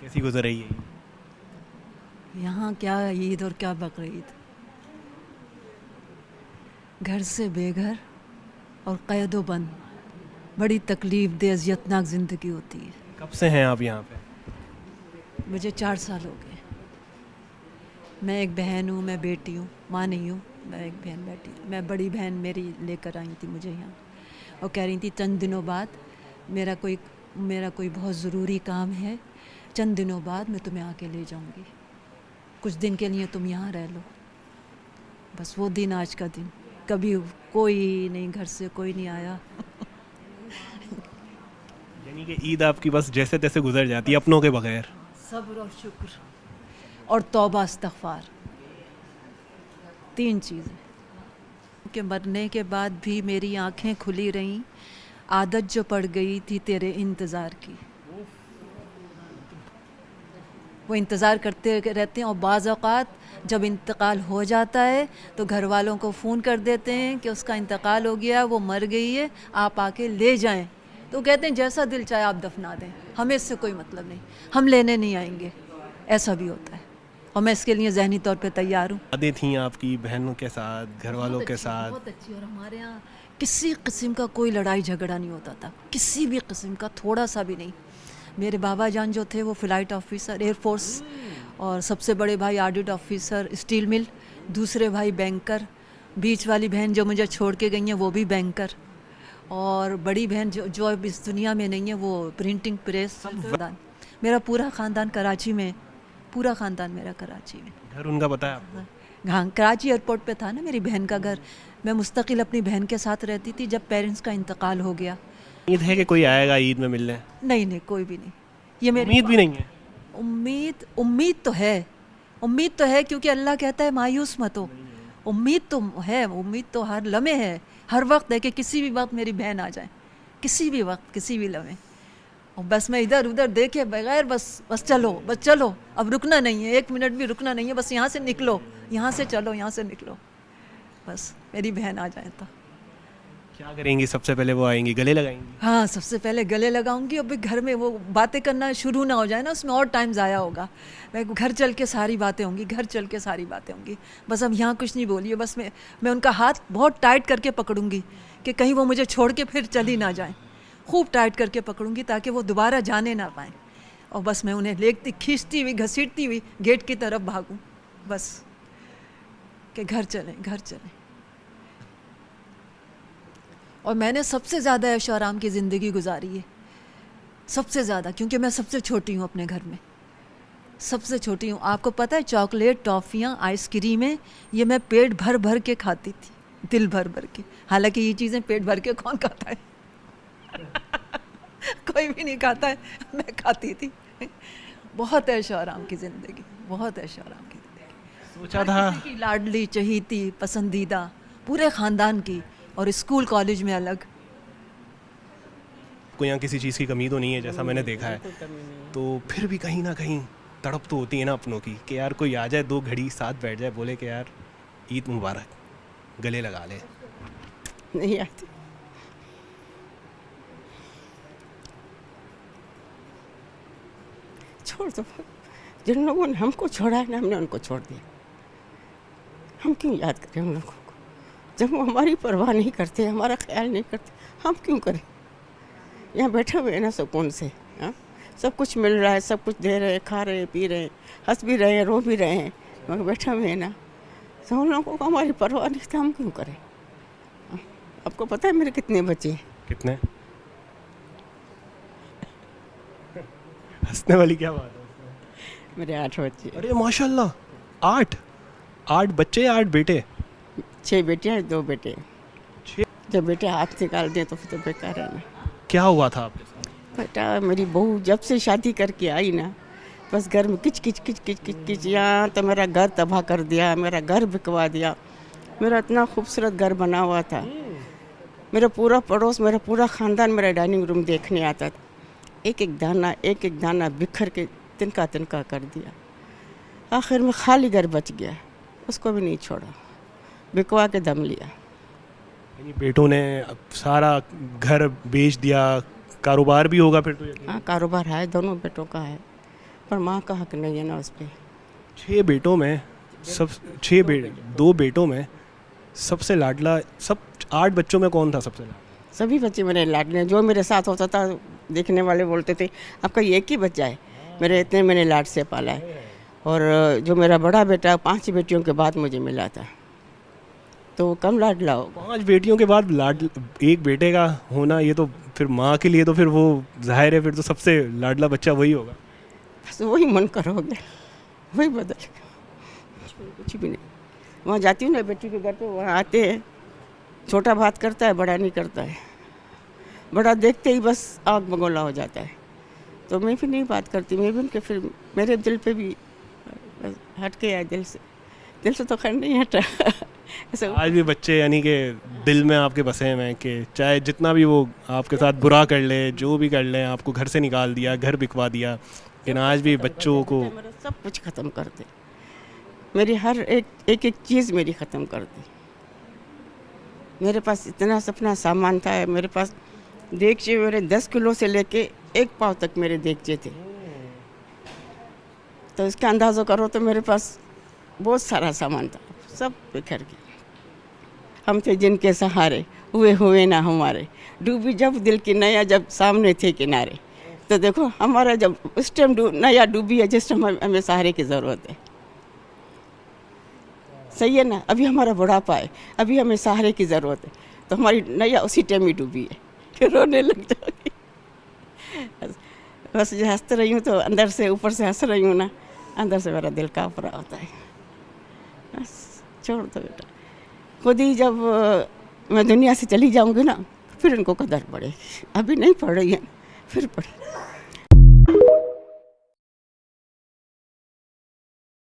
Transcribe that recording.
कैसी गुजर रही है? यहाँ क्या ईद और क्या बकरीद, घर से बेघर और कैदो बंद, बड़ी तकलीफ दे अजियतनाक ज़िंदगी होती है। कब से हैं आप यहाँ पे? मुझे 4 साल हो गए। मैं एक बहन हूँ, मैं बेटी हूँ, माँ नहीं हूँ, मैं एक बहन बेटी। मैं बड़ी बहन मेरी लेकर आई थी मुझे यहाँ और कह रही थी चंद दिनों बाद मेरा कोई बहुत ज़रूरी काम है, चंद दिनों बाद मैं तुम्हें आके ले जाऊँगी, कुछ दिन के लिए तुम यहाँ रह लो। बस वो दिन आज का दिन, कभी कोई नहीं, घर से कोई नहीं आया। यानी कि ईद आपकी बस जैसे तैसे गुजर जाती है अपनों के बगैर। सब्र और शुक्र और तौबा इस्तग़फ़ार, 3 चीज़ें। के मरने के बाद भी मेरी आंखें खुली रहीं, आदत जो पड़ गई थी तेरे इंतज़ार की, वो इंतज़ार करते रहते हैं। और बाज़ औक़ात जब इंतकाल हो जाता है तो घर वालों को फ़ोन कर देते हैं कि उसका इंतकाल हो गया, वो मर गई है, आप आके ले जाएं। तो कहते हैं जैसा दिल चाहे आप दफना दें, हमें इससे कोई मतलब नहीं, हम लेने नहीं आएंगे। ऐसा भी होता है और मैं इसके लिए ज़हनी तौर पे तैयार हूँ। यादें थी आपकी बहनों के साथ, घर वालों के साथ? बहुत अच्छी। और हमारे यहाँ किसी किस्म का कोई लड़ाई झगड़ा नहीं होता था, किसी भी किस्म का, थोड़ा सा भी नहीं। मेरे बाबा जान जो थे वो फ़्लाइट ऑफिसर एयरफोर्स, और सबसे बड़े भाई ऑडिट ऑफिसर स्टील मिल, दूसरे भाई बैंकर, बीच वाली बहन जो मुझे छोड़ के गई हैं वो भी बैंकर, और बड़ी बहन जो अब इस दुनिया में नहीं है वो प्रिंटिंग प्रेस। मेरा पूरा ख़ानदान कराची में, पूरा ख़ानदान मेरा कराची में। घर उनका पता है आपको? हाँ, कराची एयरपोर्ट पे था ना मेरी बहन का घर। मैं मुस्तकिल अपनी बहन के साथ रहती थी जब पेरेंट्स का इंतकाल हो गया। उम्मीद है कि कोई आएगा ईद में मिलने? नहीं, कोई भी नहीं। ये मेरी उम्मीद भी नहीं है? उम्मीद तो है, उम्मीद तो है, क्योंकि अल्लाह कहता है मायूस मत हो। उम्मीद तो है, उम्मीद तो हर लम्हे है, हर वक्त है कि किसी भी वक्त मेरी बहन आ जाए, किसी भी वक्त, किसी भी लम्हे। और बस मैं इधर उधर देखे बगैर बस चलो, अब रुकना नहीं है, 1 मिनट भी रुकना नहीं है, बस यहाँ से निकलो, यहाँ से चलो, यहाँ से निकलो, बस मेरी बहन आ जाए तो। क्या करेंगी? सबसे पहले वो आएंगी, गले लगाएंगी? हाँ, सबसे पहले गले लगाऊंगी। और भी घर में वो बातें करना शुरू ना हो जाए ना, उसमें और टाइम ज़ाया होगा। मैं घर चल के सारी बातें होंगी, घर चल के सारी बातें होंगी। बस अब यहाँ कुछ नहीं बोलिए, बस मैं उनका हाथ बहुत टाइट करके पकड़ूंगी कि कहीं वो मुझे छोड़ के फिर चली ना जाए। खूब टाइट करके पकड़ूंगी ताकि वो दोबारा जाने ना पाएँ। और बस मैं उन्हें लेती, खींचती हुई, घसीटती हुई गेट की तरफ भागूँ, बस कि घर चलें, घर चलें। और मैंने सबसे ज़्यादा ऐशो आराम की ज़िंदगी गुजारी है, सबसे ज़्यादा, क्योंकि मैं सबसे छोटी हूँ अपने घर में, सबसे छोटी हूँ। आपको पता है चॉकलेट, टॉफ़ियाँ, आइसक्रीमें, ये मैं पेट भर भर के खाती थी, दिल भर भर के। हालांकि ये चीज़ें पेट भर के कौन खाता है? कोई भी नहीं खाता है, मैं खाती थी। बहुत ऐशो आराम की ज़िंदगी, बहुत ऐशो आराम की ज़िंदगी। सोचा था की लाडली, चहीती, पसंदीदा, पूरे ख़ानदान की, और स्कूल कॉलेज में अलग। कोई यहाँ किसी चीज़ की कमी तो नहीं है जैसा मैंने देखा है, तो फिर भी कहीं ना कहीं तड़प तो होती है ना अपनों की कि यार कोई आ जाए, 2 घड़ी साथ बैठ जाए, बोले कि यार ईद मुबारक, गले लगा ले। नहीं आती। छोड़ दो, जिन लोगों ने हमको छोड़ा है ना, हमने उनको छोड़ दिया। हम क्यों याद करें उन लोगों को जब वो हमारी परवाह नहीं करते, हमारा ख्याल नहीं करते? हम क्यों करें? यहाँ बैठे हुए हैं ना सुकून से, हाँ, सब कुछ मिल रहा है, सब कुछ दे रहे हैं, खा रहे हैं, पी रहे हैं, हंस भी रहे हैं, रो भी रहे हैं, मगर बैठे हुए हैं ना, तो उन लोगों को हमारी परवाह नहीं, तो हम क्यों करें? हाँ? आपको पता है मेरे कितने बच्चे हैं? कितने? हंसने वाली क्या बात है? मेरे 8 बच्चे। अरे माशाल्लाह, 8 बच्चे, 8 बेटे? 6 बेटियाँ हैं, 2 बेटे। 6? जब बेटे हाथ निकाल दें तो फिर तो बेकार है ना। क्या हुआ था आपके साथ? बेटा, मेरी बहू जब से शादी करके आई ना, बस घर में किच किच किच किच किच किच, यहाँ तो मेरा घर तबाह कर दिया, मेरा घर बिकवा दिया। मेरा इतना खूबसूरत घर बना हुआ था, मेरा पूरा पड़ोस, मेरा पूरा ख़ानदान मेरा डाइनिंग रूम देखने आता था। एक एक दाना बिखर के तिनका तिनका कर दिया। आखिर में खाली घर बच गया, उसको भी नहीं छोड़ा, बिकवा के दम लिया। यानी बेटों ने अब सारा घर बेच दिया, कारोबार भी होगा फिर तो? हाँ, कारोबार है, दोनों बेटों का है, पर माँ का हक नहीं है ना उस पर। 6 बेटों में सब 2 बेटों में सबसे लाडला, सब 8 बच्चों में कौन था सबसे लाडला? सभी बच्चे मेरे लाडले, जो मेरे साथ होता था देखने वाले बोलते थे आपका एक ही बच्चा है, मेरे इतने मैंने लाड से पाला है। और जो मेरा बड़ा बेटा 5 बेटियों के बाद मुझे मिला था, तो वो कम लाडला हो। 5 बेटियों के बाद एक बेटे का होना, ये तो फिर माँ के लिए तो फिर वो जाहिर है, फिर तो सबसे लाडला बच्चा वही होगा। बस वही मन कर हो गया, वही बदल गया, कुछ भी नहीं। वहाँ जाती हूँ ना बेटी के घर पे, वहाँ आते हैं, छोटा बात करता है, बड़ा नहीं करता है। बड़ा देखते ही बस आग बगोला हो जाता है, तो मैं भी नहीं बात करती। मैं भी उनके, फिर मेरे दिल पे भी हट के आया, दिल से तो खैर नहीं हटा। ऐसे आज भी बच्चे यानी कि दिल में आपके बसे हुए हैं कि चाहे जितना भी वो आपके साथ बुरा कर ले, जो भी कर ले, आपको घर से निकाल दिया, घर बिकवा दिया, लेकिन आज भी बच्चों को मेरा सब कुछ ख़त्म कर दे, मेरी हर एक चीज़ मेरी ख़त्म कर दी। मेरे पास इतना सपना सामान था, मेरे पास देगचे मेरे 10 किलो से लेके 1 पाव तक मेरे देगचे थे, तो इसका अंदाज़ा करो तो मेरे पास बहुत सारा सामान था, सब बिखर गया। हम थे जिनके सहारे, हुए ना हमारे, डूबी जब दिल की नया, जब सामने थे किनारे। तो देखो हमारा जब उस टाइम नया डूबी है, जिस टाइम हमें सहारे की ज़रूरत है, सही है ना। अभी हमारा बुढ़ापा है, अभी हमें सहारे की ज़रूरत है, तो हमारी नैया उसी टाइम ही डूबी है, फिर रोने लग जाओगी। बस जो हंसते रही हूँ तो अंदर से, ऊपर से हंस रही हूँ ना, अंदर से मेरा दिल काँप रहा होता है। बस छोड़ दो बेटा, खुद ही जब मैं दुनिया से चली जाऊँगी ना, फिर इनको कदर पड़ेगी। अभी नहीं पड़ रही है, फिर पड़ेगी।